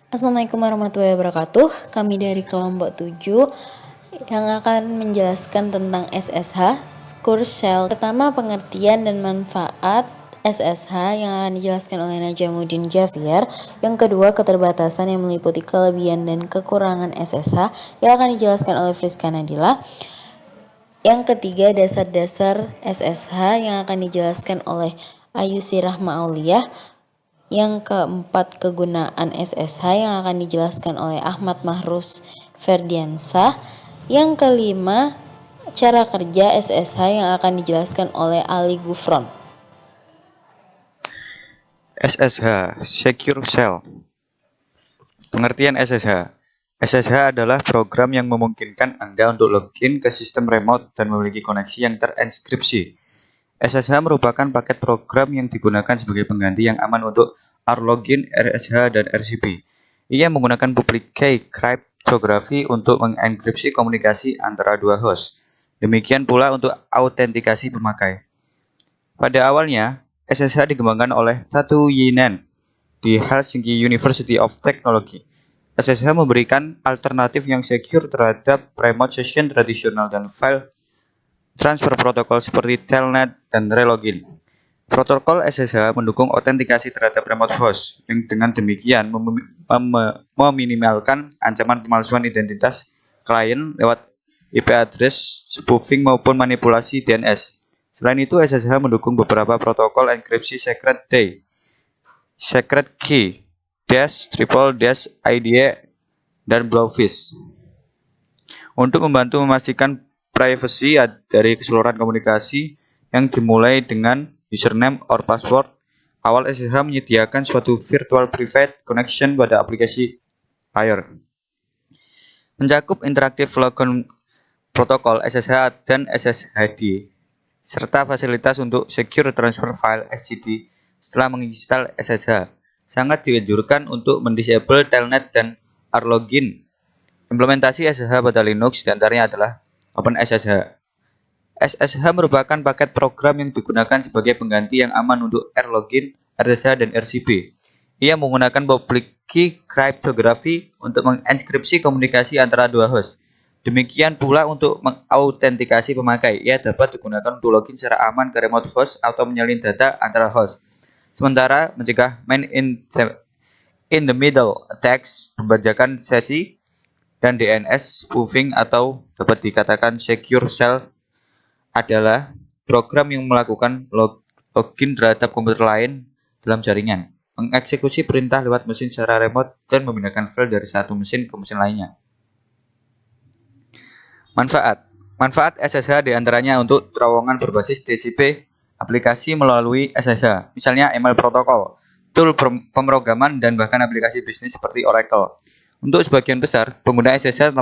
Assalamualaikum warahmatullahi wabarakatuh. Kami dari kelompok 7 yang akan menjelaskan tentang SSH, Secure Shell. Pertama, pengertian dan manfaat SSH yang akan dijelaskan oleh Najamuddin Javier. Yang kedua, keterbatasan yang meliputi kelebihan dan kekurangan SSH yang akan dijelaskan oleh Friska Nadila. Yang ketiga, dasar-dasar SSH yang akan dijelaskan oleh Ayusi Rahma Auliah. Yang keempat, kegunaan SSH yang akan dijelaskan oleh Ahmad Mahrus Ferdiansah. Yang kelima, cara kerja SSH yang akan dijelaskan oleh Ali Gufron. SSH, Secure Shell. Pengertian SSH. SSH adalah program yang memungkinkan Anda untuk login ke sistem remote dan memiliki koneksi yang terenkripsi. SSH merupakan paket program yang digunakan sebagai pengganti yang aman untuk RLogin, RSH, dan RCP. Ia menggunakan public key cryptography untuk mengenkripsi komunikasi antara dua host. Demikian pula untuk autentikasi pemakai. Pada awalnya, SSH dikembangkan oleh Tatu Yinen di Helsinki University of Technology. SSH memberikan alternatif yang secure terhadap remote session tradisional dan file transfer protokol seperti Telnet dan Relogin. Protokol SSH mendukung autentikasi terhadap remote host, yang dengan demikian meminimalkan ancaman pemalsuan identitas klien lewat IP address, spoofing maupun manipulasi DNS. Selain itu, SSH mendukung beberapa protokol enkripsi secret key, dash, triple dash, IDE, dan blowfish untuk membantu memastikan privasi dari keseluruhan komunikasi yang dimulai dengan username or password. Awal SSH menyediakan suatu virtual private connection pada aplikasi layer. Mencakup interaktif logon protokol SSH dan SSHD, serta fasilitas untuk secure transfer file SSD setelah menginstal SSH. Sangat dianjurkan untuk mendisable Telnet dan RLogin. Implementasi SSH pada Linux diantaranya adalah OpenSSH. SSH merupakan paket program yang digunakan sebagai pengganti yang aman untuk RLogin, RSH, dan RCP. Ia menggunakan public key cryptography untuk mengenkripsi komunikasi antara dua host. Demikian pula untuk mengautentikasi pemakai. Ia dapat digunakan untuk login secara aman ke remote host atau menyalin data antara host. Sementara mencegah man in the middle attacks, pembajakan sesi, dan DNS spoofing atau dapat dikatakan secure shell adalah program yang melakukan login terhadap komputer lain dalam jaringan, mengeksekusi perintah lewat mesin secara remote, dan memindahkan file dari satu mesin ke mesin lainnya. Manfaat SSH diantaranya untuk terowongan berbasis TCP aplikasi melalui SSH, misalnya email protokol, tool pemrograman, dan bahkan aplikasi bisnis seperti Oracle. Untuk sebagian besar pengguna SSH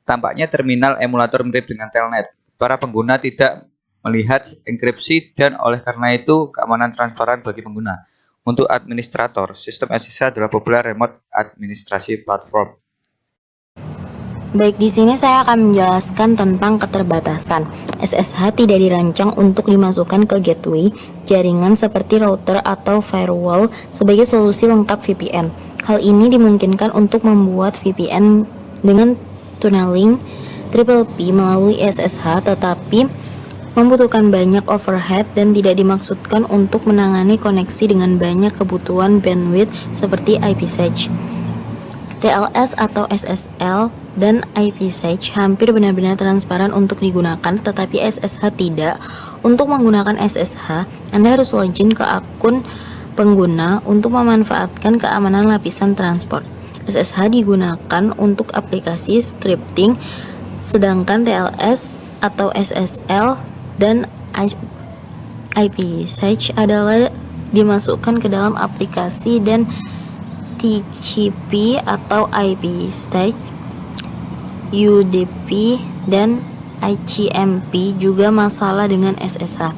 tampaknya terminal emulator mirip dengan Telnet. Para pengguna tidak melihat enkripsi dan oleh karena itu keamanan transparan bagi pengguna. Untuk administrator, sistem SSH adalah populer remote administrasi platform. Baik, di sini saya akan menjelaskan tentang keterbatasan. SSH tidak dirancang untuk dimasukkan ke gateway jaringan seperti router atau firewall sebagai solusi lengkap VPN. Hal ini dimungkinkan untuk membuat VPN dengan tunneling triple P melalui SSH, tetapi membutuhkan banyak overhead dan tidak dimaksudkan untuk menangani koneksi dengan banyak kebutuhan bandwidth seperti IPsec. TLS atau SSL dan IPsec hampir benar-benar transparan untuk digunakan, tetapi SSH tidak. Untuk menggunakan SSH, Anda harus login ke akun pengguna untuk memanfaatkan keamanan lapisan transport. SSH digunakan untuk aplikasi scripting, sedangkan TLS atau SSL dan IPsec adalah dimasukkan ke dalam aplikasi, dan TCP atau IPsec, UDP, dan ICMP juga masalah dengan SSH.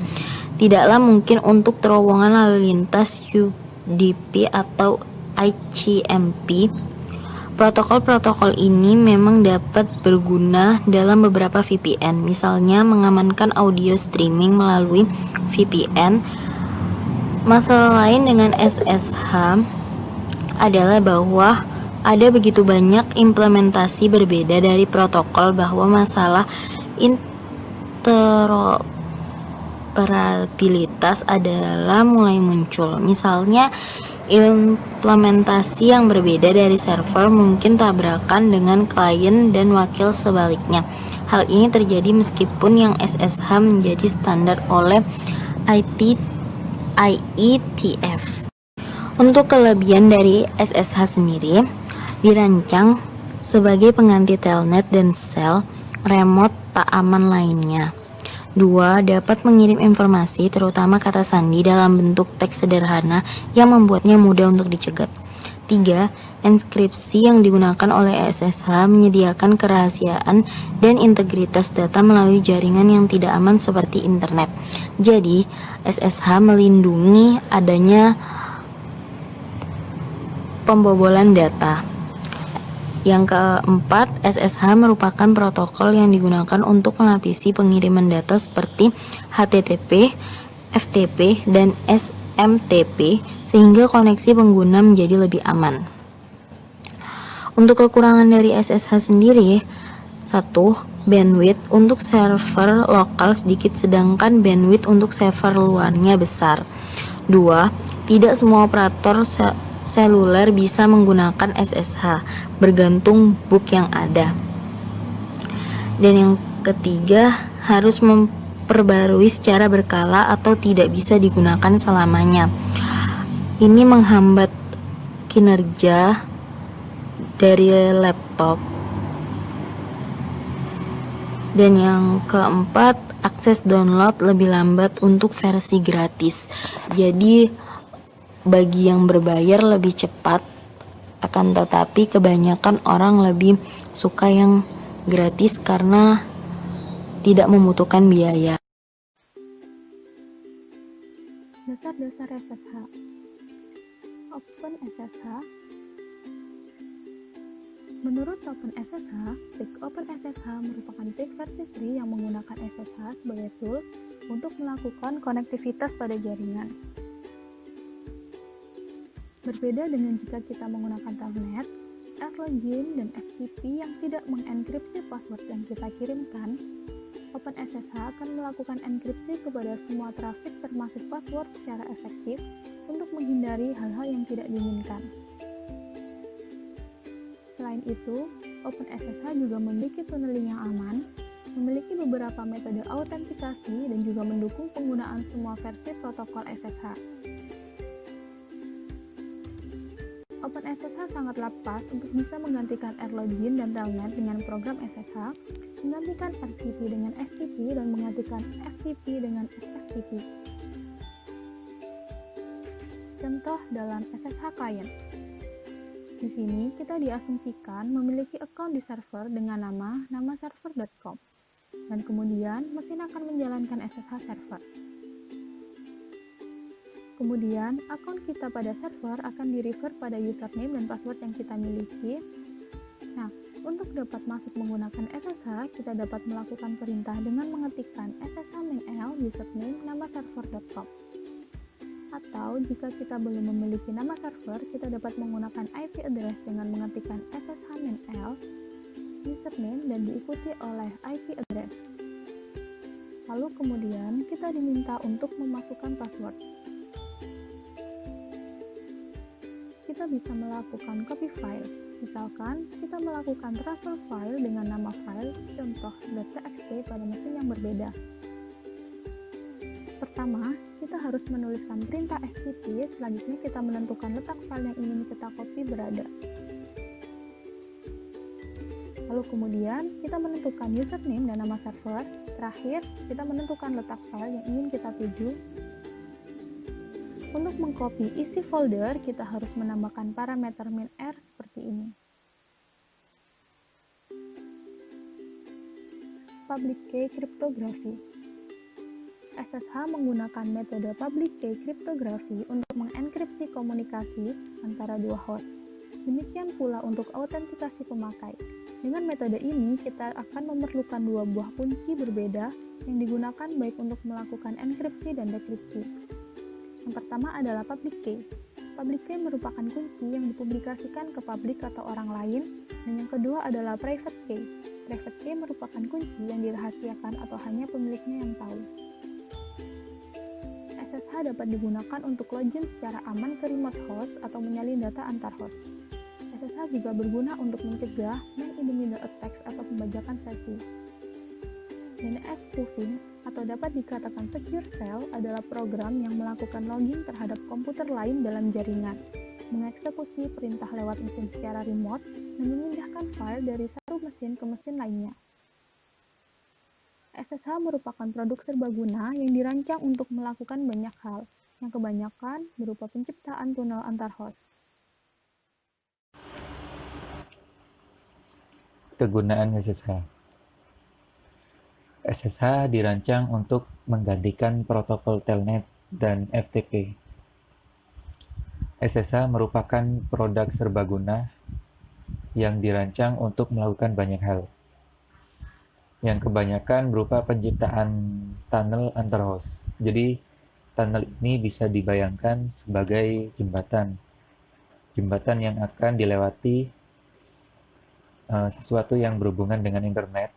Tidaklah mungkin untuk terowongan lalu lintas UDP atau ICMP. Protokol-protokol ini memang dapat berguna dalam beberapa VPN, misalnya mengamankan audio streaming melalui VPN. Masalah lain dengan SSH adalah bahwa ada begitu banyak implementasi berbeda dari protokol bahwa masalah interoperabilitas adalah mulai muncul. Misalnya, implementasi yang berbeda dari server mungkin tabrakan dengan klien dan wakil sebaliknya. Hal ini terjadi meskipun yang SSH menjadi standar oleh IETF. Untuk kelebihan dari SSH sendiri, dirancang sebagai pengganti telnet dan sel remote tak aman lainnya. 2. Dapat mengirim informasi, terutama kata sandi, dalam bentuk teks sederhana yang membuatnya mudah untuk dicegat. 3. Enskripsi yang digunakan oleh SSH menyediakan kerahasiaan dan integritas data melalui jaringan yang tidak aman seperti internet. Jadi, SSH melindungi adanya pembobolan data. Yang keempat, SSH merupakan protokol yang digunakan untuk melapisi pengiriman data seperti HTTP, FTP, dan SMTP sehingga koneksi pengguna menjadi lebih aman. Untuk kekurangan dari SSH sendiri, 1. Bandwidth untuk server lokal sedikit sedangkan bandwidth untuk server luarnya besar. 2. Tidak semua operator seluler bisa menggunakan SSH, bergantung book yang ada. Dan yang ketiga, harus memperbarui secara berkala atau tidak bisa digunakan selamanya. Ini menghambat kinerja dari laptop. Dan yang keempat, akses download lebih lambat untuk versi gratis. Jadi bagi yang berbayar lebih cepat, akan tetapi kebanyakan orang lebih suka yang gratis karena tidak membutuhkan biaya. Dasar-dasar SSH. Open SSH. Menurut Open SSH, PIC Open SSH merupakan PIC versi free yang menggunakan SSH sebagai tools untuk melakukan konektivitas pada jaringan. Berbeda dengan jika kita menggunakan telnet, login, dan FTP yang tidak mengenkripsi password yang kita kirimkan, OpenSSH akan melakukan enkripsi kepada semua trafik termasuk password secara efektif untuk menghindari hal-hal yang tidak diinginkan. Selain itu, OpenSSH juga memiliki tunneling yang aman, memiliki beberapa metode autentikasi, dan juga mendukung penggunaan semua versi protokol SSH. OpenSSH sangatlah pas untuk bisa menggantikan login dan telnet dengan program SSH, menggantikan RTP dengan STP, dan menggantikan FTP dengan SFTP. Contoh dalam SSH client. Di sini kita diasumsikan memiliki account di server dengan nama server.com, dan kemudian mesin akan menjalankan SSH server. Kemudian, akun kita pada server akan di-refer pada username dan password yang kita miliki. Nah, untuk dapat masuk menggunakan SSH, kita dapat melakukan perintah dengan mengetikkan sshminl username nama server.com. Atau, jika kita belum memiliki nama server, kita dapat menggunakan IP address dengan mengetikkan sshminl username dan diikuti oleh IP address. Lalu kemudian, kita diminta untuk memasukkan password. Kita bisa melakukan copy file. Misalkan, kita melakukan transfer file dengan nama file contoh .txt pada mesin yang berbeda. Pertama, kita harus menuliskan perintah STP, selanjutnya kita menentukan letak file yang ingin kita copy berada. Lalu kemudian, kita menentukan username dan nama server. Terakhir, kita menentukan letak file yang ingin kita tuju. Untuk mengcopy isi folder, kita harus menambahkan parameter -r seperti ini. Public key cryptography. SSH menggunakan metode public key cryptography untuk mengenkripsi komunikasi antara dua host. Demikian pula untuk autentikasi pemakai. Dengan metode ini, kita akan memerlukan dua buah kunci berbeda yang digunakan baik untuk melakukan enkripsi dan dekripsi. Yang pertama adalah public key. Public key merupakan kunci yang dipublikasikan ke publik atau orang lain, dan yang kedua adalah private key. Private key merupakan kunci yang dirahasiakan atau hanya pemiliknya yang tahu. SSH dapat digunakan untuk login secara aman ke remote host atau menyalin data antar host. SSH juga berguna untuk mencegah man-in-the-middle attacks atau pembajakan sesi. DNS spoofing atau dapat dikatakan secure shell adalah program yang melakukan login terhadap komputer lain dalam jaringan, mengeksekusi perintah lewat mesin secara remote, dan memindahkan file dari satu mesin ke mesin lainnya. SSH merupakan produk serbaguna yang dirancang untuk melakukan banyak hal, yang kebanyakan berupa penciptaan tunnel antar host. Kegunaan SSH. SSH dirancang untuk menggantikan protokol telnet dan FTP. SSH merupakan produk serbaguna yang dirancang untuk melakukan banyak hal, yang kebanyakan berupa penciptaan tunnel antar host. Jadi, tunnel ini bisa dibayangkan sebagai jembatan yang akan dilewati sesuatu yang berhubungan dengan internet.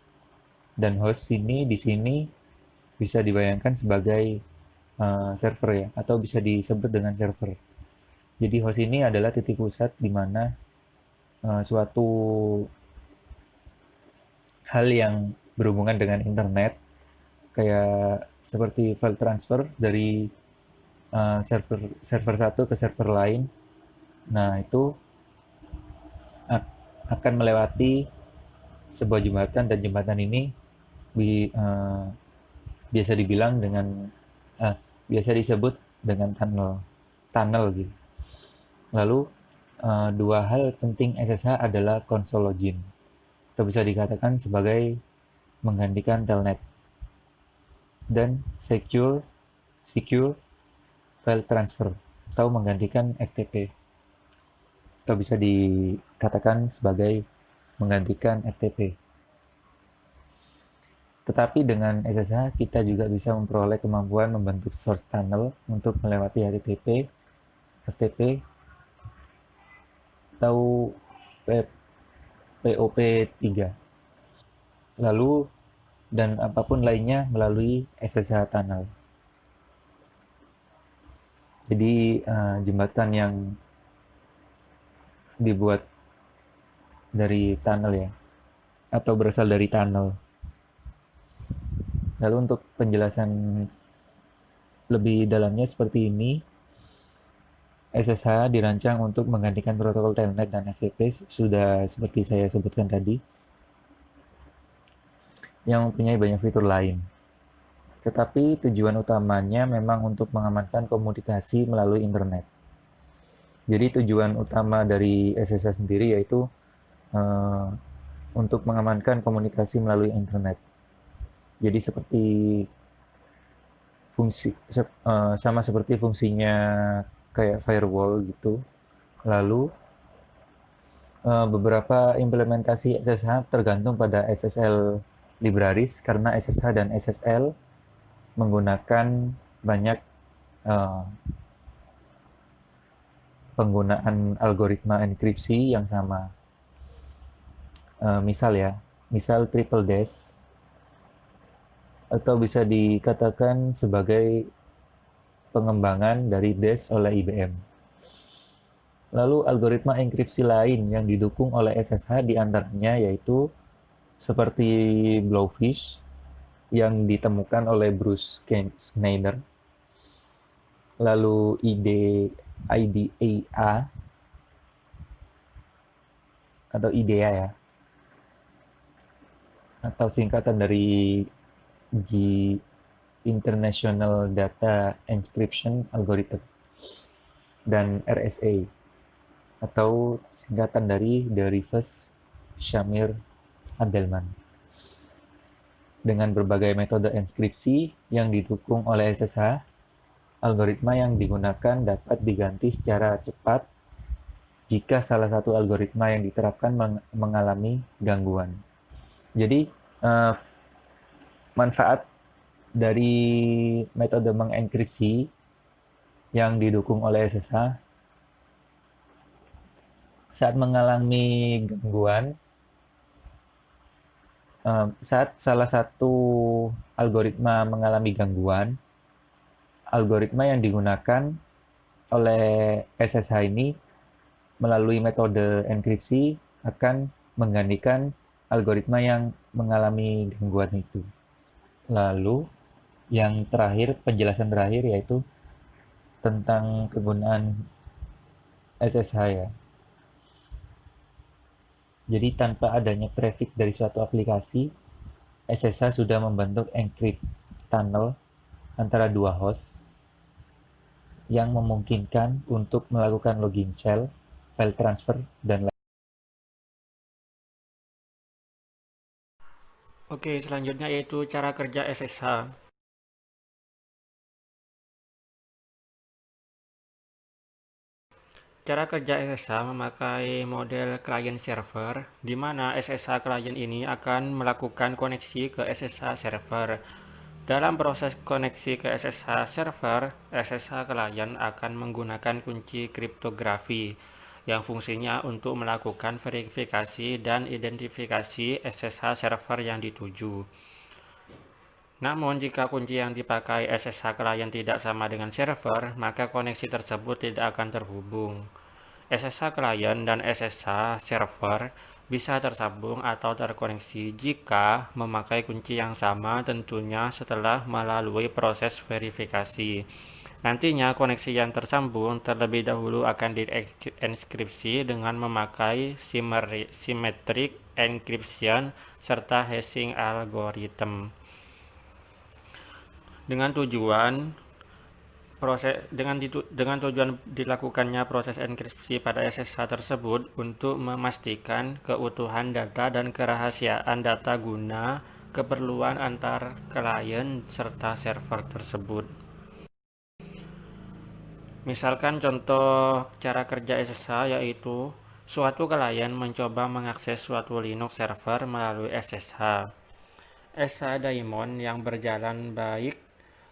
Dan host ini di sini bisa dibayangkan sebagai server ya, atau bisa disebut dengan server. Jadi host ini adalah titik pusat di mana suatu hal yang berhubungan dengan internet, kayak seperti file transfer dari server satu ke server lain. Nah, itu akan melewati sebuah jembatan, dan jembatan ini biasa disebut dengan tunnel gitu. Lalu dua hal penting SSH adalah console login, atau bisa dikatakan sebagai menggantikan telnet, dan secure file transfer atau menggantikan FTP, atau bisa dikatakan sebagai menggantikan FTP. Tetapi dengan SSH kita juga bisa memperoleh kemampuan membentuk source tunnel untuk melewati HTTP, FTP, atau POP3. Lalu dan apapun lainnya melalui SSH tunnel. Jadi jembatan yang dibuat dari tunnel ya, atau berasal dari tunnel. Lalu untuk penjelasan lebih dalamnya seperti ini, SSH dirancang untuk menggantikan protokol telnet dan FTP, sudah seperti saya sebutkan tadi, yang mempunyai banyak fitur lain. Tetapi tujuan utamanya memang untuk mengamankan komunikasi melalui internet. Jadi tujuan utama dari SSH sendiri yaitu untuk mengamankan komunikasi melalui internet. Jadi seperti sama seperti fungsinya kayak firewall gitu. Lalu beberapa implementasi SSH tergantung pada SSL libraries, karena SSH dan SSL menggunakan banyak penggunaan algoritma enkripsi yang sama. Misal triple dash, atau bisa dikatakan sebagai pengembangan dari dash oleh IBM. Lalu algoritma enkripsi lain yang didukung oleh SSH diantaranya yaitu seperti Blowfish yang ditemukan oleh Bruce Schneider, lalu IDEA atau IDEA ya, atau singkatan dari International Data Encryption Algorithm, dan RSA atau singkatan dari The Rivers Shamir Adelman. Dengan berbagai metode enkripsi yang didukung oleh SSH, algoritma yang digunakan dapat diganti secara cepat jika salah satu algoritma yang diterapkan mengalami gangguan. Jadi manfaat dari metode mengenkripsi yang didukung oleh SSH saat mengalami gangguan, saat salah satu algoritma mengalami gangguan, algoritma yang digunakan oleh SSH ini melalui metode enkripsi akan menggantikan algoritma yang mengalami gangguan itu. Lalu, yang terakhir, penjelasan terakhir yaitu tentang kegunaan SSH ya. Jadi tanpa adanya traffic dari suatu aplikasi, SSH sudah membentuk encrypt tunnel antara dua host yang memungkinkan untuk melakukan login shell, file transfer, dan lain. Oke, selanjutnya yaitu cara kerja SSH. Cara kerja SSH memakai model client server, di mana SSH client ini akan melakukan koneksi ke SSH server. Dalam proses koneksi ke SSH server, SSH client akan menggunakan kunci kriptografi yang fungsinya untuk melakukan verifikasi dan identifikasi SSH server yang dituju. Namun, jika kunci yang dipakai SSH client tidak sama dengan server, maka koneksi tersebut tidak akan terhubung. SSH client dan SSH server bisa tersambung atau terkoneksi jika memakai kunci yang sama, tentunya setelah melalui proses verifikasi. Nantinya koneksi yang tersambung terlebih dahulu akan dienkripsi dengan memakai symmetric encryption serta hashing algorithm. Dengan tujuan dilakukannya proses enkripsi pada SSH tersebut untuk memastikan keutuhan data dan kerahasiaan data guna keperluan antar klien serta server tersebut. Misalkan contoh cara kerja SSH yaitu suatu klien mencoba mengakses suatu Linux server melalui SSH. SSH daemon yang berjalan baik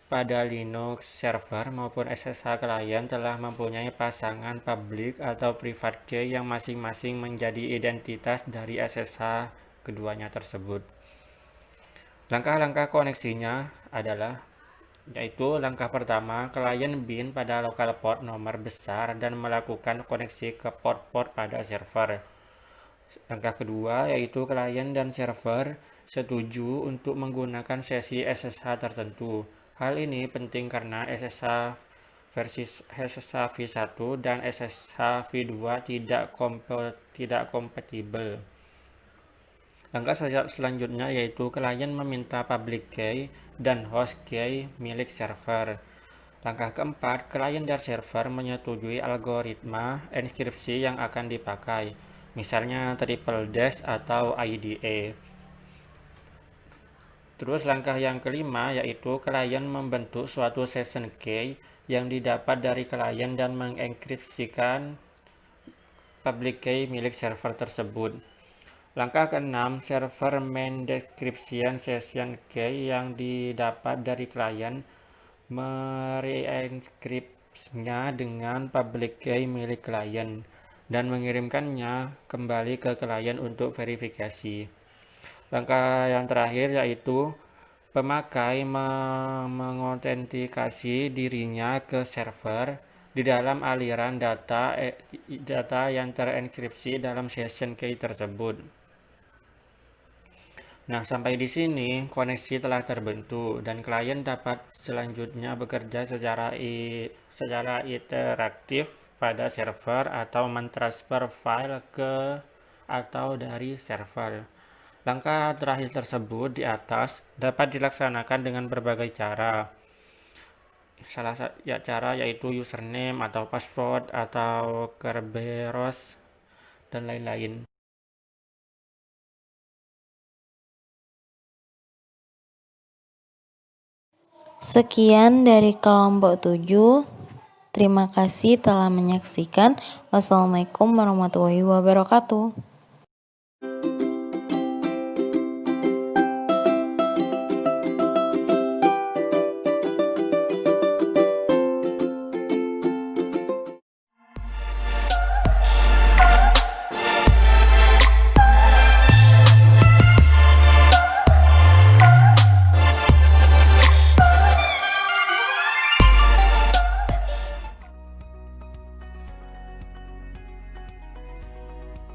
pada Linux server maupun SSH client telah mempunyai pasangan public atau private key yang masing-masing menjadi identitas dari SSH keduanya tersebut. Langkah-langkah koneksinya adalah yaitu langkah pertama, klien bin pada local port nomor besar dan melakukan koneksi ke port-port pada server. Langkah kedua yaitu klien dan server setuju untuk menggunakan sesi SSH tertentu. Hal ini penting karena SSH versi SSH v1 dan SSH v2 tidak kompatibel. Langkah selanjutnya yaitu klien meminta public key dan host key milik server. Langkah keempat, klien dan server menyetujui algoritma enkripsi yang akan dipakai, misalnya triple dash atau IDE. Terus langkah yang kelima yaitu klien membentuk suatu session key yang didapat dari klien dan mengenkripsikan public key milik server tersebut. Langkah keenam, server mendescription session key yang didapat dari klien mereenkripsinya dengan public key milik klien dan mengirimkannya kembali ke klien untuk verifikasi. Langkah yang terakhir yaitu pemakai mengotentikasi dirinya ke server di dalam aliran data yang terenkripsi dalam session key tersebut. Nah, sampai di sini koneksi telah terbentuk dan klien dapat selanjutnya bekerja secara interaktif pada server atau mentransfer file ke atau dari server. Langkah terakhir tersebut di atas dapat dilaksanakan dengan berbagai cara. Salah satu cara yaitu username atau password atau Kerberos dan lain-lain. Sekian dari kelompok 7. Terima kasih telah menyaksikan. Wassalamualaikum warahmatullahi wabarakatuh.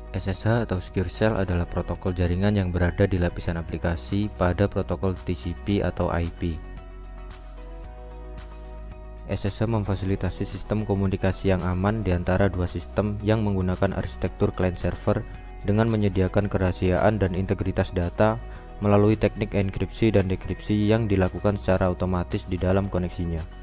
SSH atau Secure Shell adalah protokol jaringan yang berada di lapisan aplikasi pada protokol TCP atau IP. SSH memfasilitasi sistem komunikasi yang aman di antara dua sistem yang menggunakan arsitektur client-server dengan menyediakan kerahasiaan dan integritas data melalui teknik enkripsi dan dekripsi yang dilakukan secara otomatis di dalam koneksinya.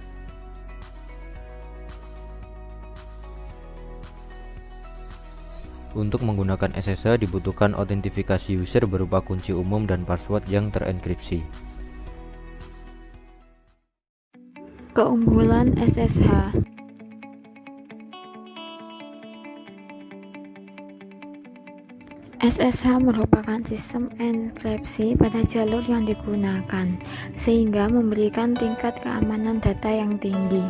Untuk menggunakan SSH dibutuhkan autentifikasi user berupa kunci umum dan password yang terenkripsi. Keunggulan SSH. SSH merupakan sistem enkripsi pada jalur yang digunakan, sehingga memberikan tingkat keamanan data yang tinggi.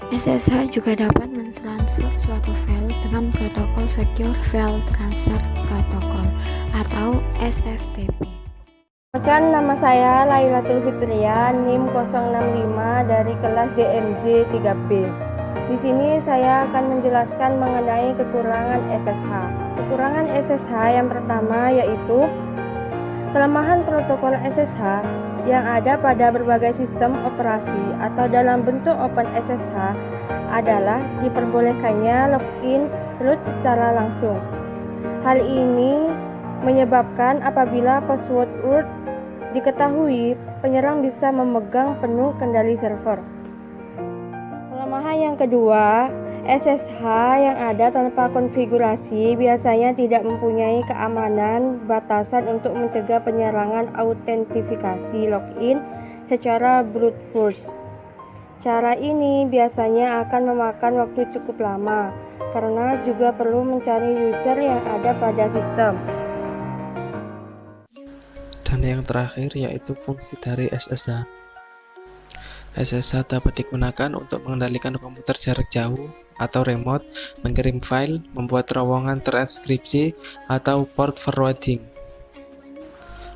SSH juga dapat mentransfer suatu file dengan protokol Secure File Transfer Protocol atau SFTP. Perkenalkan, nama saya Lailatul Fitria, NIM 065 dari kelas DMJ 3B. Di sini saya akan menjelaskan mengenai kekurangan SSH. Kekurangan SSH yang pertama yaitu kelemahan protokol SSH yang ada pada berbagai sistem operasi atau dalam bentuk Open SSH adalah diperbolehkannya login root secara langsung. Hal ini menyebabkan apabila password root diketahui, penyerang bisa memegang penuh kendali server. Kelemahan yang kedua, SSH yang ada tanpa konfigurasi biasanya tidak mempunyai keamanan batasan untuk mencegah penyerangan autentifikasi login secara brute force. Cara ini biasanya akan memakan waktu cukup lama, karena juga perlu mencari user yang ada pada sistem. Dan yang terakhir yaitu fungsi dari SSH. SSH dapat digunakan untuk mengendalikan komputer jarak jauh atau remote, mengirim file, membuat terowongan terenkripsi, atau port forwarding.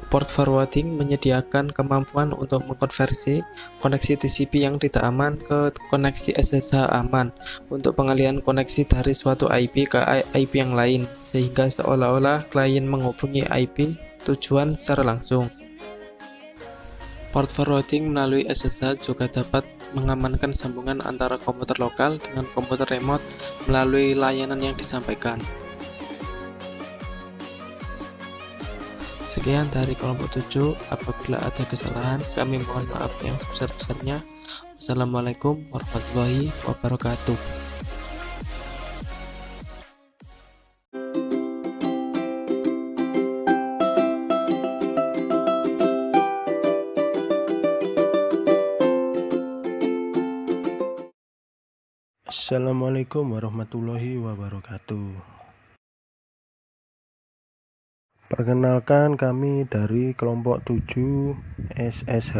Port forwarding menyediakan kemampuan untuk mengkonversi koneksi TCP yang tidak aman ke koneksi SSH aman untuk pengalihan koneksi dari suatu IP ke IP yang lain, sehingga seolah-olah klien menghubungi IP tujuan secara langsung. Port forwarding melalui SSH juga dapat mengamankan sambungan antara komputer lokal dengan komputer remote melalui layanan yang disampaikan. Sekian dari kelompok 7. Apabila ada kesalahan, kami mohon maaf yang sebesar-besarnya. Wassalamualaikum warahmatullahi wabarakatuh. Assalamualaikum warahmatullahi wabarakatuh. Perkenalkan, kami dari kelompok 7 SSH.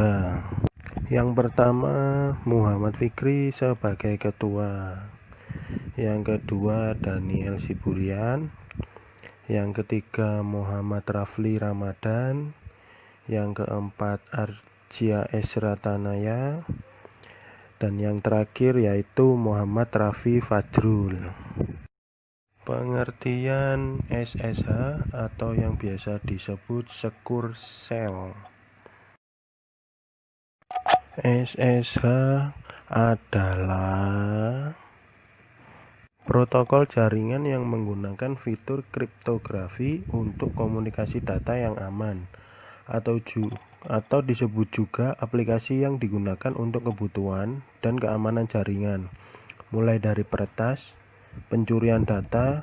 Yang pertama, Muhammad Fikri sebagai ketua. Yang kedua, Daniel Siburian. Yang ketiga, Muhammad Rafli Ramadan. Yang keempat, Arjia Esra Tanaya. Dan yang terakhir yaitu Muhammad Rafi Fajrul. Pengertian SSH atau yang biasa disebut Secure Shell. SSH adalah protokol jaringan yang menggunakan fitur kriptografi untuk komunikasi data yang aman, atau disebut juga aplikasi yang digunakan untuk kebutuhan dan keamanan jaringan, mulai dari peretas, pencurian data,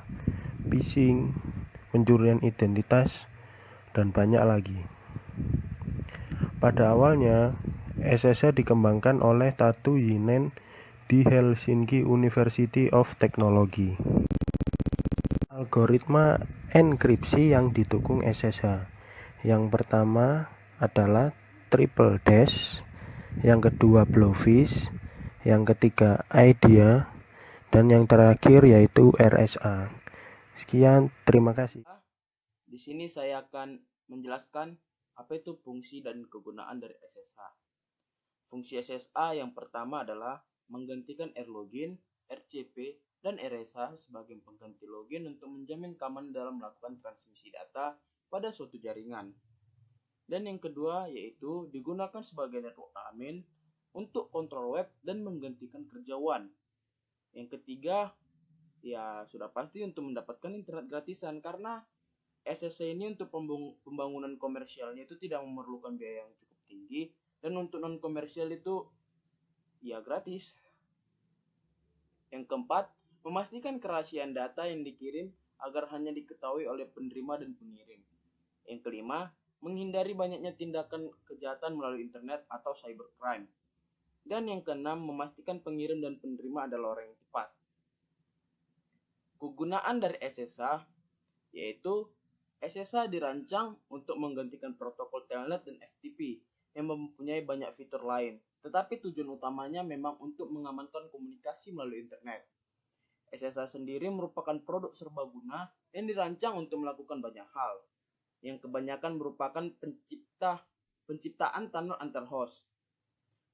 phishing, pencurian identitas, dan banyak lagi. Pada awalnya, SSH dikembangkan oleh Tatu Yinen di Helsinki University of Technology. Algoritma enkripsi yang didukung SSH. Yang pertama adalah triple dash, yang kedua blowfish, yang ketiga IDEA, dan yang terakhir yaitu RSA. Sekian, terima kasih. Di sini saya akan menjelaskan apa itu fungsi dan kegunaan dari SSH. Fungsi SSH yang pertama adalah menggantikan RLogin, RCP, dan RSA sebagai pengganti login untuk menjamin keamanan dalam melakukan transmisi data pada suatu jaringan. Dan yang kedua yaitu digunakan sebagai network admin untuk kontrol web dan menggantikan kerja WAN. Yang ketiga ya sudah pasti untuk mendapatkan internet gratisan, karena SSH ini untuk pembangunan komersialnya itu tidak memerlukan biaya yang cukup tinggi, dan untuk non komersial itu ya gratis. Yang keempat, memastikan kerahasiaan data yang dikirim agar hanya diketahui oleh penerima dan pengirim. Yang kelima, menghindari banyaknya tindakan kejahatan melalui internet atau cybercrime. Dan yang keenam, memastikan pengirim dan penerima adalah orang yang tepat. Kegunaan dari SSH yaitu SSH dirancang untuk menggantikan protokol Telnet dan FTP yang mempunyai banyak fitur lain, tetapi tujuan utamanya memang untuk mengamankan komunikasi melalui internet. SSH sendiri merupakan produk serbaguna yang dirancang untuk melakukan banyak hal, yang kebanyakan merupakan penciptaan tunnel antar host.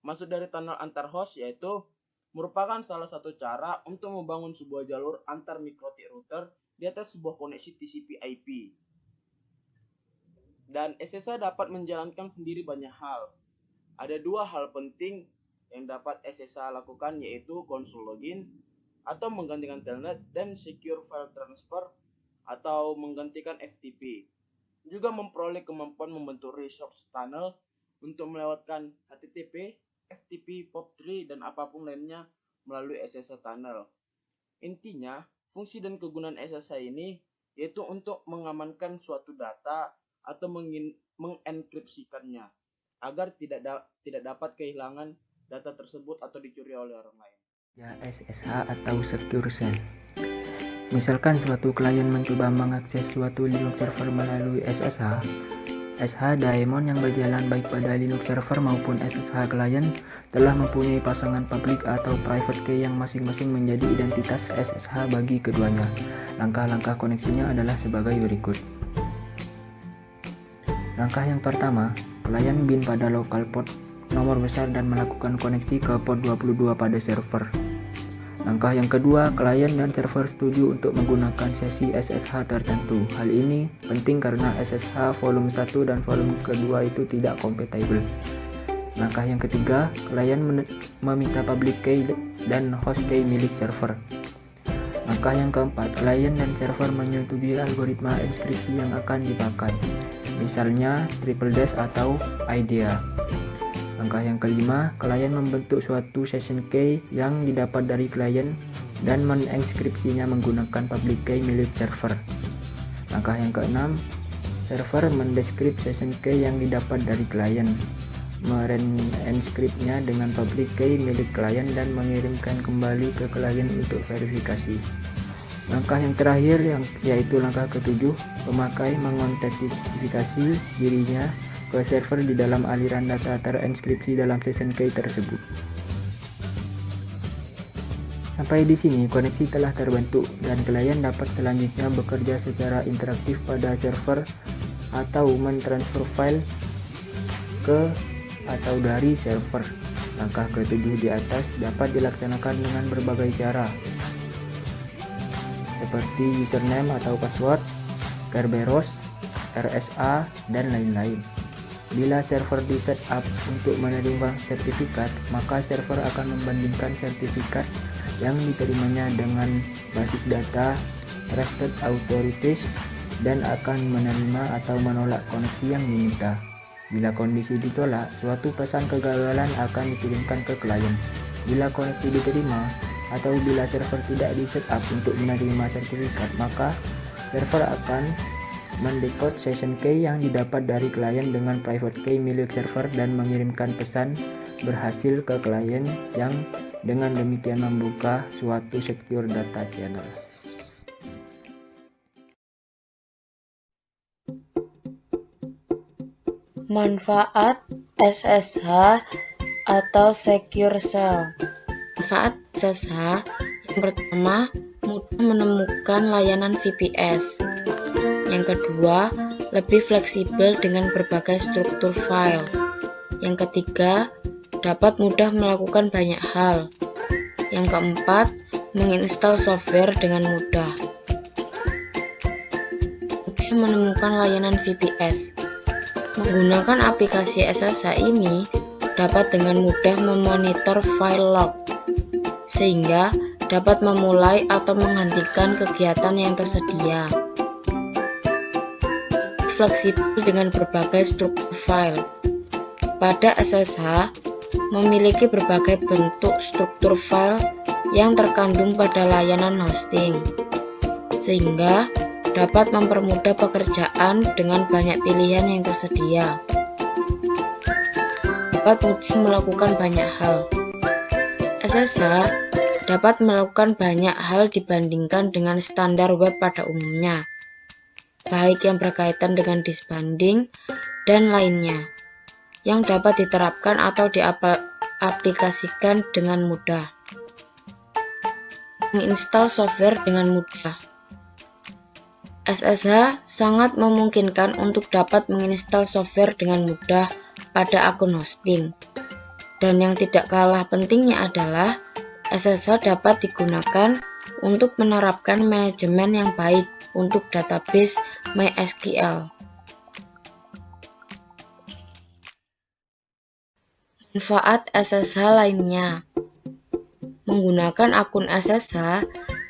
Maksud dari tunnel antar host yaitu merupakan salah satu cara untuk membangun sebuah jalur antar mikrotik router di atas sebuah koneksi TCP/IP. Dan SSH dapat menjalankan sendiri banyak hal. Ada dua hal penting yang dapat SSH lakukan, yaitu console login atau menggantikan telnet, dan secure file transfer atau menggantikan FTP. Juga memperoleh kemampuan membentuk resource tunnel untuk melewatkan HTTP, FTP, POP3 dan apapun lainnya melalui SSH tunnel. Intinya, fungsi dan kegunaan SSH ini yaitu untuk mengamankan suatu data atau mengenkripsikannya agar tidak dapat kehilangan data tersebut atau dicuri oleh orang lain. Ya, SSH atau Secure Shell. Misalkan suatu klien mencoba mengakses suatu Linux server melalui SSH, SSH daemon yang berjalan baik pada Linux server maupun SSH klien telah mempunyai pasangan public atau private key yang masing-masing menjadi identitas SSH bagi keduanya. Langkah-langkah koneksinya adalah sebagai berikut. Langkah yang pertama, klien bin pada local port nomor besar dan melakukan koneksi ke port 22 pada server. Langkah yang kedua, klien dan server setuju untuk menggunakan sesi SSH tertentu. Hal ini penting karena SSH volume 1 dan volume kedua itu tidak kompatibel. Langkah yang ketiga, klien meminta public key dan host key milik server. Langkah yang keempat, klien dan server menyetujui algoritma inskripsi yang akan dipakai, misalnya triple dash atau IDEA. Langkah yang kelima, klien membentuk suatu session key yang didapat dari klien dan menginskripsinya menggunakan public key milik server. Langkah yang keenam, server mendeskrip session key yang didapat dari klien, menginskripnya dengan public key milik klien dan mengirimkan kembali ke klien untuk verifikasi. Langkah yang terakhir yaitu langkah ketujuh, pemakai mengotentifikasi dirinya ke server di dalam aliran data terinskripsi dalam session key tersebut. Sampai di sini koneksi telah terbentuk dan klien dapat selanjutnya bekerja secara interaktif pada server atau mentransfer file ke atau dari server. Langkah ketujuh di atas dapat dilaksanakan dengan berbagai cara, seperti username atau password, Kerberos, RSA, dan lain-lain. Bila server di setup untuk menerima sertifikat, maka server akan membandingkan sertifikat yang diterimanya dengan basis data Trusted Authorities dan akan menerima atau menolak koneksi yang diminta. Bila kondisi ditolak, suatu pesan kegagalan akan dikirimkan ke klien. Bila koneksi diterima atau bila server tidak di setup untuk menerima sertifikat, maka server akan mendekode session key yang didapat dari klien dengan private key milik server dan mengirimkan pesan berhasil ke klien yang dengan demikian membuka suatu secure data channel. Manfaat SSH atau Secure Shell. Manfaat SSH yang pertama, mudah menemukan layanan VPS. Yang kedua, lebih fleksibel dengan berbagai struktur file. Yang ketiga, dapat mudah melakukan banyak hal. Yang keempat, menginstal software dengan mudah. Mudah menemukan layanan VPS. Menggunakan aplikasi SSH ini dapat dengan mudah memonitor file log, sehingga dapat memulai atau menghentikan kegiatan yang tersedia. Fleksibel dengan berbagai struktur file. Pada SSH, memiliki berbagai bentuk struktur file yang terkandung pada layanan hosting, sehingga dapat mempermudah pekerjaan dengan banyak pilihan yang tersedia. Dapat mudah melakukan banyak hal. SSH dapat melakukan banyak hal dibandingkan dengan standar web pada umumnya, baik yang berkaitan dengan disbanding dan lainnya, yang dapat diterapkan atau diaplikasikan dengan mudah. Menginstal software dengan mudah. SSH sangat memungkinkan untuk dapat menginstal software dengan mudah pada akun hosting. Dan yang tidak kalah pentingnya adalah SSH dapat digunakan untuk menerapkan manajemen yang baik untuk database MySQL. Manfaat SSH lainnya. Menggunakan akun SSH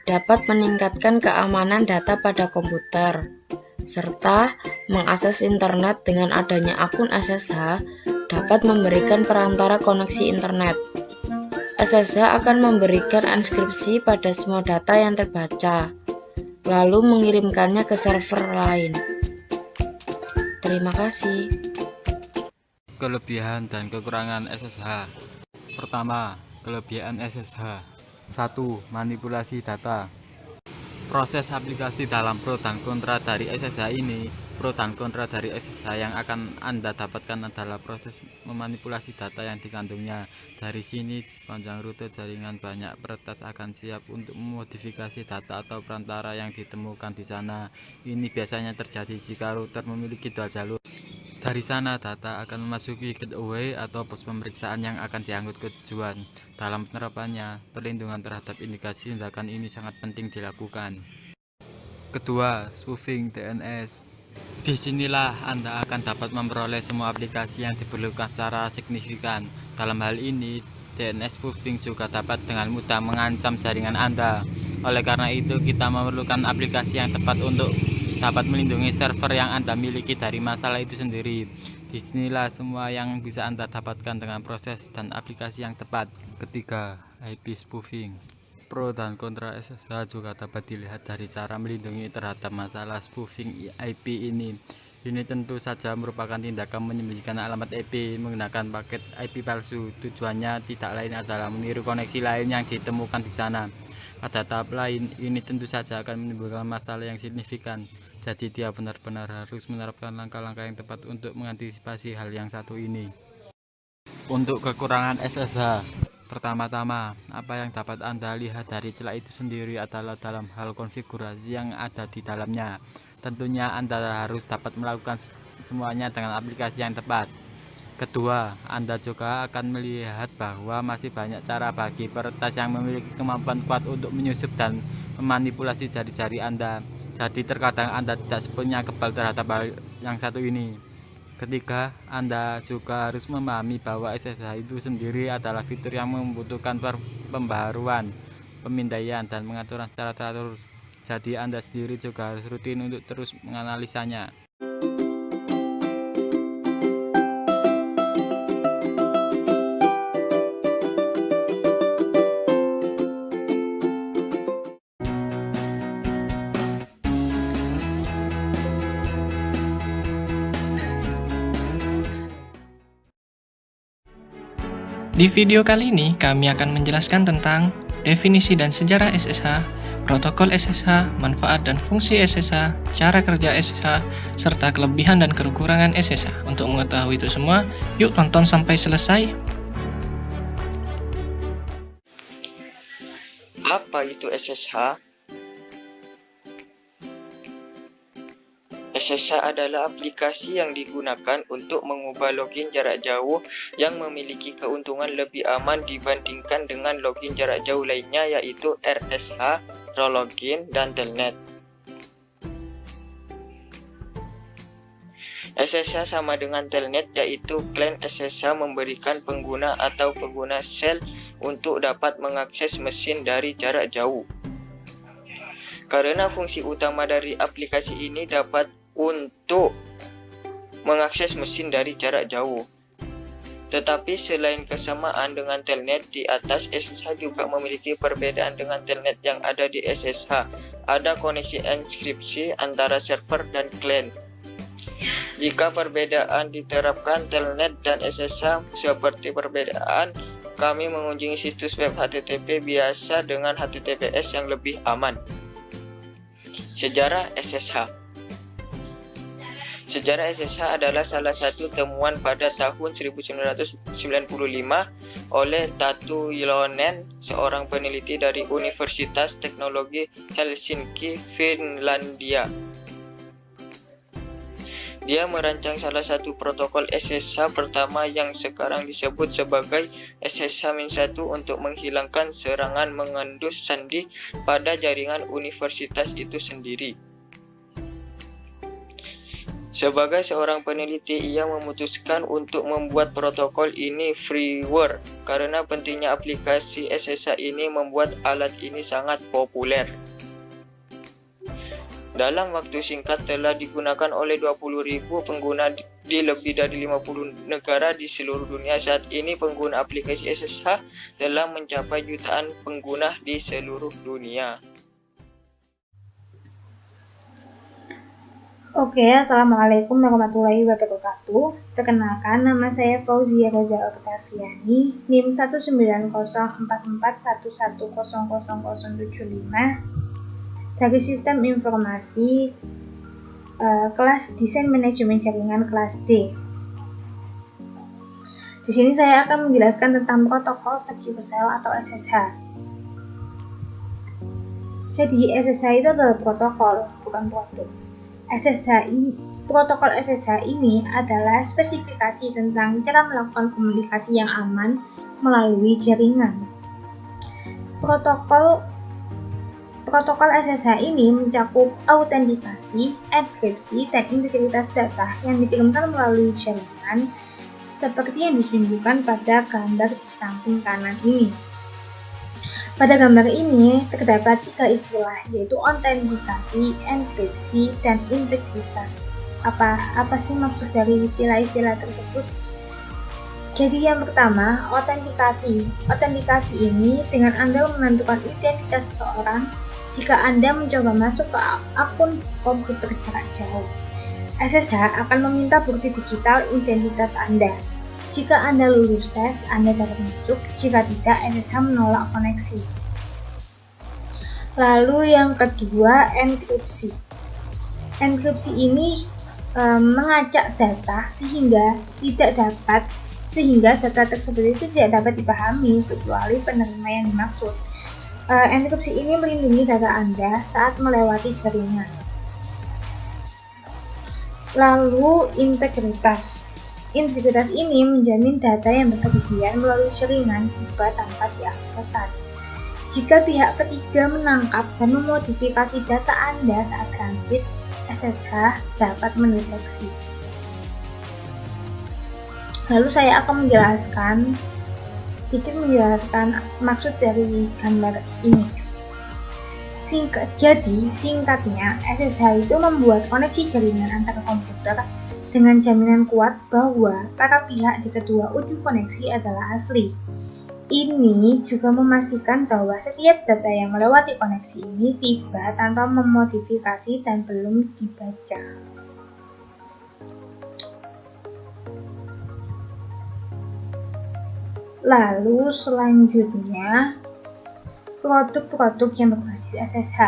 dapat meningkatkan keamanan data pada komputer, serta mengakses internet. Dengan adanya akun SSH dapat memberikan perantara koneksi internet. SSH akan memberikan enskripsi pada semua data yang terbaca, lalu mengirimkannya ke server lain. Terima kasih. Kelebihan dan kekurangan SSH. Pertama, kelebihan SSH. 1. Manipulasi data. Proses aplikasi dalam pro dan kontra dari SSH ini. Pro dan kontra dari SSH yang akan Anda dapatkan adalah proses memanipulasi data yang dikandungnya. Dari sini, sepanjang rute jaringan banyak peretas akan siap untuk memodifikasi data atau perantara yang ditemukan di sana. Ini biasanya terjadi jika router memiliki dual jalur. Dari sana, data akan memasuki gateway atau pos pemeriksaan yang akan diangkut ke tujuan. Dalam penerapannya, perlindungan terhadap indikasi tindakan ini sangat penting dilakukan. Kedua, spoofing DNS. Disinilah Anda akan dapat memperoleh semua aplikasi yang diperlukan secara signifikan. Dalam hal ini, DNS spoofing juga dapat dengan mudah mengancam jaringan Anda. Oleh karena itu, kita memerlukan aplikasi yang tepat untuk dapat melindungi server yang Anda miliki dari masalah itu sendiri. Disinilah semua yang bisa Anda dapatkan dengan proses dan aplikasi yang tepat. Ketiga, IP spoofing. Pro dan kontra SSH juga dapat dilihat dari cara melindungi terhadap masalah spoofing IP ini. Ini tentu saja merupakan tindakan menyembunyikan alamat IP menggunakan paket IP palsu. Tujuannya tidak lain adalah meniru koneksi lain yang ditemukan di sana. Pada tahap lain, ini tentu saja akan menimbulkan masalah yang signifikan. Jadi dia benar-benar harus menerapkan langkah-langkah yang tepat untuk mengantisipasi hal yang satu ini. Untuk kekurangan SSH, pertama-tama, apa yang dapat Anda lihat dari celah itu sendiri adalah dalam hal konfigurasi yang ada di dalamnya. Tentunya Anda harus dapat melakukan semuanya dengan aplikasi yang tepat. Kedua, Anda juga akan melihat bahwa masih banyak cara bagi peretas yang memiliki kemampuan kuat untuk menyusup dan memanipulasi jari-jari Anda. Jadi terkadang Anda tidak sepenuhnya kebal terhadap hal yang satu ini. Ketiga, Anda juga harus memahami bahwa SSH itu sendiri adalah fitur yang membutuhkan pembaharuan, pemindaian, dan pengaturan secara teratur. Jadi Anda sendiri juga harus rutin untuk terus menganalisanya. Di video kali ini, kami akan menjelaskan tentang definisi dan sejarah SSH, protokol SSH, manfaat dan fungsi SSH, cara kerja SSH, serta kelebihan dan kekurangan SSH. Untuk mengetahui itu semua, yuk tonton sampai selesai. Apa itu SSH? SSH adalah aplikasi yang digunakan untuk mengubah login jarak jauh yang memiliki keuntungan lebih aman dibandingkan dengan login jarak jauh lainnya, yaitu RSH, Rologin, dan Telnet. SSH sama dengan Telnet, yaitu klien SSH memberikan pengguna atau pengguna sel untuk dapat mengakses mesin dari jarak jauh. Karena fungsi utama dari aplikasi ini dapat untuk mengakses mesin dari jarak jauh. Tetapi selain kesamaan dengan Telnet di atas, SSH juga memiliki perbedaan dengan Telnet yang ada di SSH. Ada koneksi enskripsi antara server dan klien. Jika perbedaan diterapkan Telnet dan SSH seperti perbedaan, kami mengunjungi situs web HTTP biasa dengan HTTPS yang lebih aman. Sejarah SSH. Sejarah SSH adalah salah satu temuan pada tahun 1995 oleh Tatu Ilonen, seorang peneliti dari Universitas Teknologi Helsinki, Finlandia. Dia merancang salah satu protokol SSH pertama yang sekarang disebut sebagai SSH-1 untuk menghilangkan serangan mengendus sandi pada jaringan universitas itu sendiri. Sebagai seorang peneliti, ia memutuskan untuk membuat protokol ini freeware karena pentingnya aplikasi SSH ini membuat alat ini sangat populer. Dalam waktu singkat telah digunakan oleh 20.000 pengguna di lebih dari 50 negara di seluruh dunia. Saat ini pengguna aplikasi SSH telah mencapai jutaan pengguna di seluruh dunia. Oke, Assalamualaikum warahmatullahi wabarakatuh. Perkenalkan, nama saya Fauzia Reza Octaviani, NIM 1904411000075 dari Sistem Informasi kelas Desain Manajemen Jaringan kelas D. Di sini saya akan menjelaskan tentang protokol Secure Shell atau SSH. Jadi SSH itu adalah protokol, bukan produk. Protokol SSH ini adalah spesifikasi tentang cara melakukan komunikasi yang aman melalui jaringan. Protokol SSH ini mencakup autentikasi, enkripsi, dan integritas data yang dikirimkan melalui jaringan seperti yang ditunjukkan pada gambar di samping kanan ini. Pada gambar ini terdapat 3 istilah, yaitu autentikasi, enkripsi, dan integritas. Apa sih maksud dari istilah-istilah tersebut? Jadi yang pertama, autentikasi. Autentikasi ini dengan Anda menentukan identitas seseorang jika Anda mencoba masuk ke akun komputer jarak jauh. SSH akan meminta bukti digital identitas Anda. Jika Anda lulus tes, Anda dapat masuk. Jika tidak, SSH menolak koneksi. Lalu yang kedua, enkripsi. Enkripsi ini mengacak data sehingga data tersebut itu tidak dapat dipahami kecuali penerima yang dimaksud. Enkripsi ini melindungi data Anda saat melewati jaringan. Lalu integritas. Integritas ini menjamin data yang berpergian melalui jaringan juga tanpa diabaikan. Jika pihak ketiga menangkap dan memodifikasi data Anda saat transit, SSH dapat mendeteksi. Lalu saya akan sedikit menjelaskan maksud dari gambar ini. Singkatnya, SSH itu membuat koneksi jaringan antara komputer dengan jaminan kuat bahwa para pihak di kedua ujung koneksi adalah asli. Ini juga memastikan bahwa setiap data yang melewati koneksi ini tiba tanpa memodifikasi dan belum dibaca. Lalu selanjutnya, produk-produk yang berbasis SSH.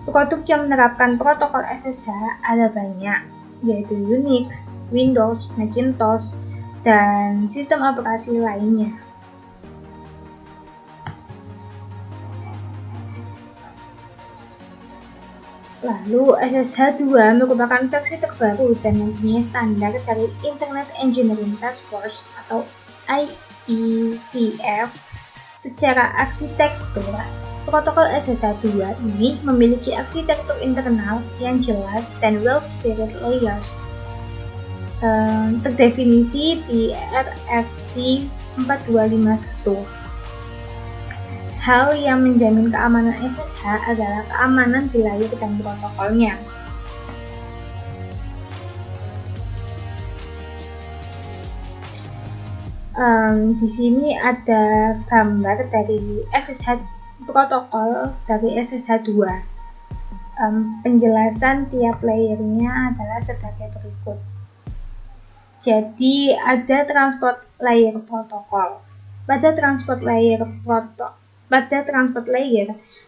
Produk yang menerapkan protokol SSH ada banyak, yaitu Unix, Windows, Macintosh, dan sistem operasi lainnya. Lalu SSH 2 merupakan versi terbaru dan mempunyai standar dari Internet Engineering Task Force atau IETF. Secara arsitektur, protokol SSH 2 ini memiliki arsitektur internal yang jelas dan well-spread layers. Terdefinisi di RFC 4251. Hal yang menjamin keamanan SSH adalah keamanan di layer dan protokolnya. Di sini ada gambar dari SSH protokol dari SSH 2. Penjelasan tiap layernya adalah sebagai berikut. Jadi ada transport layer protokol. Pada transport layer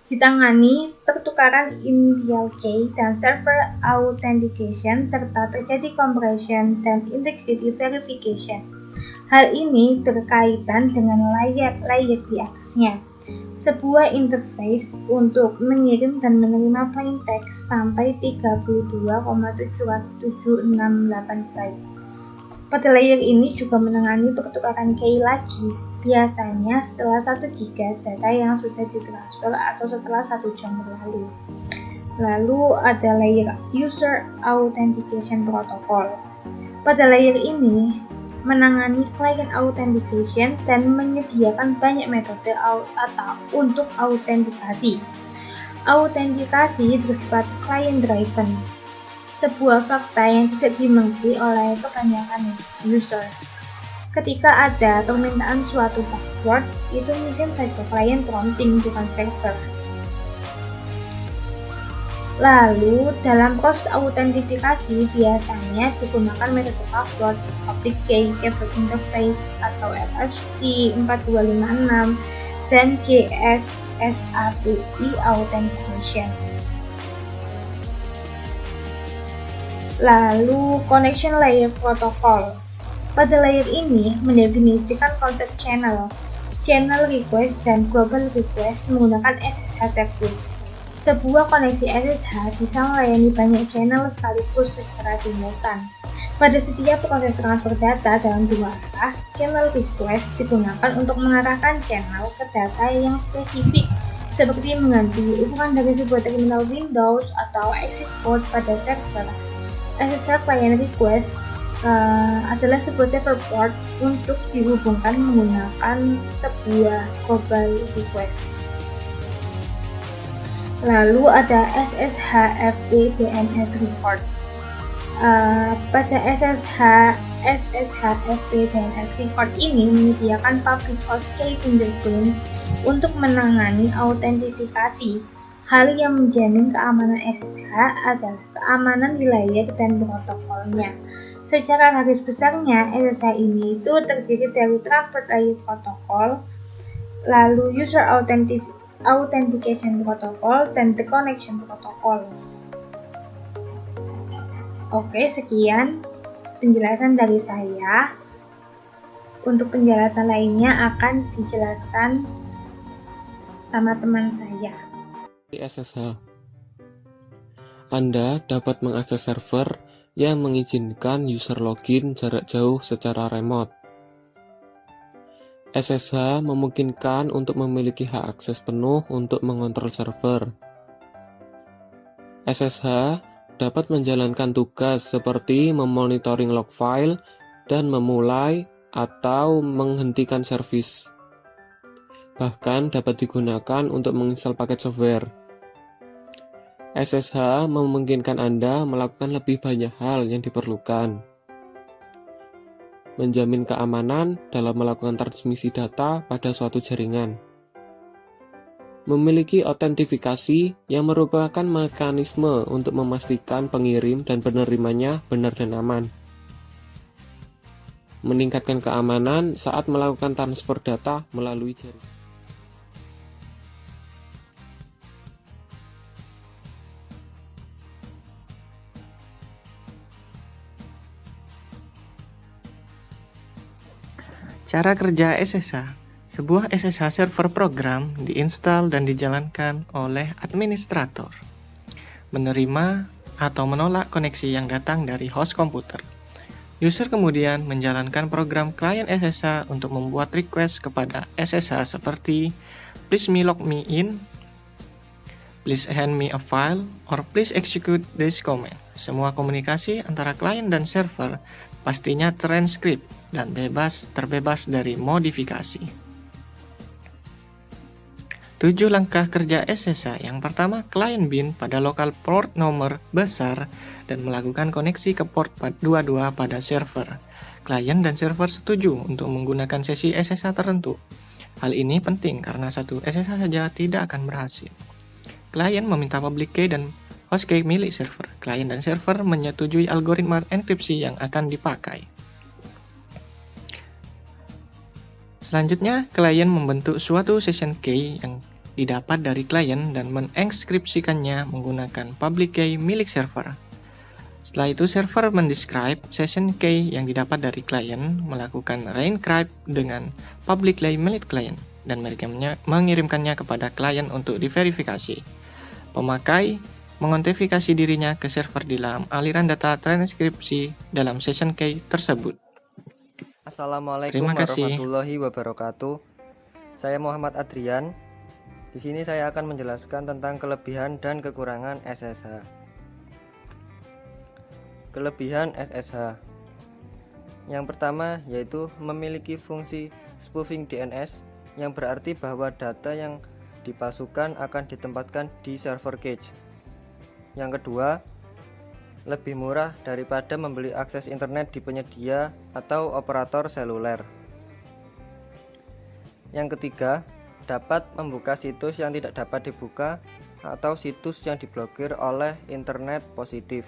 ditangani pertukaran initial key dan server authentication serta terjadi compression dan integrity verification. Hal ini berkaitan dengan layer di atasnya. Sebuah interface untuk mengirim dan menerima plain text sampai 32,76768 bytes. Pada layer ini juga menangani pertukaran key lagi, biasanya setelah 1 GB data yang sudah ditransfer atau setelah 1 jam berlalu. Lalu ada layer User Authentication Protocol. Pada layer ini menangani client authentication dan menyediakan banyak metode untuk autentikasi. Autentikasi bersifat client driven, sebuah fakta yang tidak dimengerti oleh kebanyakan user. Ketika ada permintaan suatu password, itu mungkin saja klien prompting, bukan server. Lalu, dalam proses autentifikasi biasanya digunakan metode password, public key, keyboard interface, atau RFC 4256, dan GSSAPI authentication. Lalu, connection layer protocol. Pada layer ini mendefinisikan konsep channel request, dan global request menggunakan SSH service. Sebuah koneksi SSH bisa melayani banyak channel sekaligus secara simultan. Pada setiap proses transfer data dalam dua arah, channel request digunakan untuk mengarahkan channel ke data yang spesifik, seperti mengganti ukuran dari sebuah terminal Windows atau exit port pada server. SSH client request adalah sebuah server port untuk dihubungkan menggunakan sebuah global request. Lalu ada SSHFP DNS report. Pada SSHFP DNS report ini menyediakan public host key fingerprint untuk menangani autentifikasi. Hal yang menjamin keamanan SSH adalah keamanan wilayah dan protokolnya. Secara garis besarnya, SSH ini itu terdiri dari transport layer protokol, lalu user authentication protocol, dan the connection protocol. Oke, sekian penjelasan dari saya. Untuk penjelasan lainnya akan dijelaskan sama teman saya. SSH. Anda dapat mengakses server yang mengizinkan user login jarak jauh secara remote. SSH memungkinkan untuk memiliki hak akses penuh untuk mengontrol server. SSH dapat menjalankan tugas seperti memonitoring log file dan memulai atau menghentikan servis. Bahkan dapat digunakan untuk menginstal paket software. SSH memungkinkan Anda melakukan lebih banyak hal yang diperlukan. Menjamin keamanan dalam melakukan transmisi data pada suatu jaringan. Memiliki autentifikasi yang merupakan mekanisme untuk memastikan pengirim dan penerimanya benar dan aman. Meningkatkan keamanan saat melakukan transfer data melalui jaringan. Cara kerja SSH. Sebuah SSH server program diinstal dan dijalankan oleh administrator. menerima atau menolak koneksi yang datang dari host komputer. User kemudian menjalankan program klien SSH untuk membuat request kepada SSH seperti please log me in, please hand me a file, or please execute this command. Semua komunikasi antara klien dan server pastinya transkrip dan terbebas dari modifikasi. 7 langkah kerja SSH. Yang pertama, klien bin pada lokal port nomor besar dan melakukan koneksi ke port 22 pada server. Klien dan server setuju untuk menggunakan sesi SSH tertentu. Hal ini penting karena satu SSH saja tidak akan berhasil. Klien meminta public key dan host key milik server. Klien dan server menyetujui algoritma enkripsi yang akan dipakai. Selanjutnya, klien membentuk suatu session key yang didapat dari klien dan mengekskripsikannya menggunakan public key milik server. Setelah itu, server mendescribe session key yang didapat dari klien, melakukan re-encrypt dengan public key milik klien, dan mengirimkannya kepada klien untuk diverifikasi. Pemakai mengonfirmasi dirinya ke server di dalam aliran data transkripsi dalam session key tersebut. Assalamualaikum warahmatullahi wabarakatuh. Saya Muhammad Adrian. Di sini saya akan menjelaskan tentang kelebihan dan kekurangan SSH. Kelebihan SSH. Yang pertama yaitu memiliki fungsi spoofing DNS, yang berarti bahwa data yang dipalsukan akan ditempatkan di server cache. Yang kedua, lebih murah daripada membeli akses internet di penyedia atau operator seluler. Yang ketiga, dapat membuka situs yang tidak dapat dibuka atau situs yang diblokir oleh internet positif.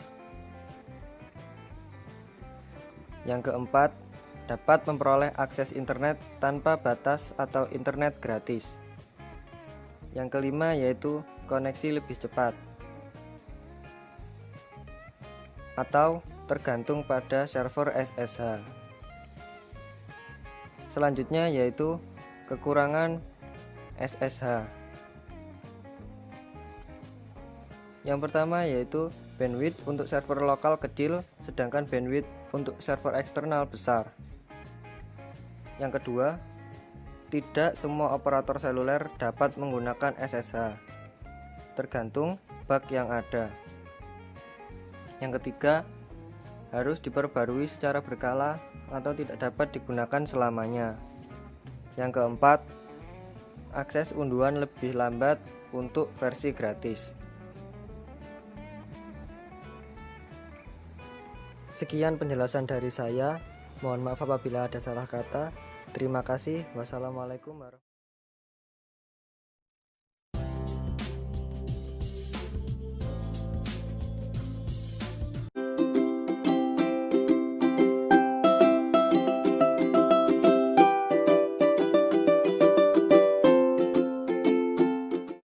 Yang keempat, dapat memperoleh akses internet tanpa batas atau internet gratis. Yang kelima yaitu koneksi lebih cepat atau tergantung pada server SSH. Selanjutnya yaitu kekurangan SSH. Yang pertama yaitu bandwidth untuk server lokal kecil, sedangkan bandwidth untuk server eksternal besar. Yang kedua, tidak semua operator seluler dapat menggunakan SSH, tergantung bug yang ada. Yang ketiga, harus diperbarui secara berkala atau tidak dapat digunakan selamanya. Yang keempat, akses unduhan lebih lambat untuk versi gratis. Sekian penjelasan dari saya. Mohon maaf apabila ada salah kata. Terima kasih. Wassalamualaikum warahmatullahi wabarakatuh.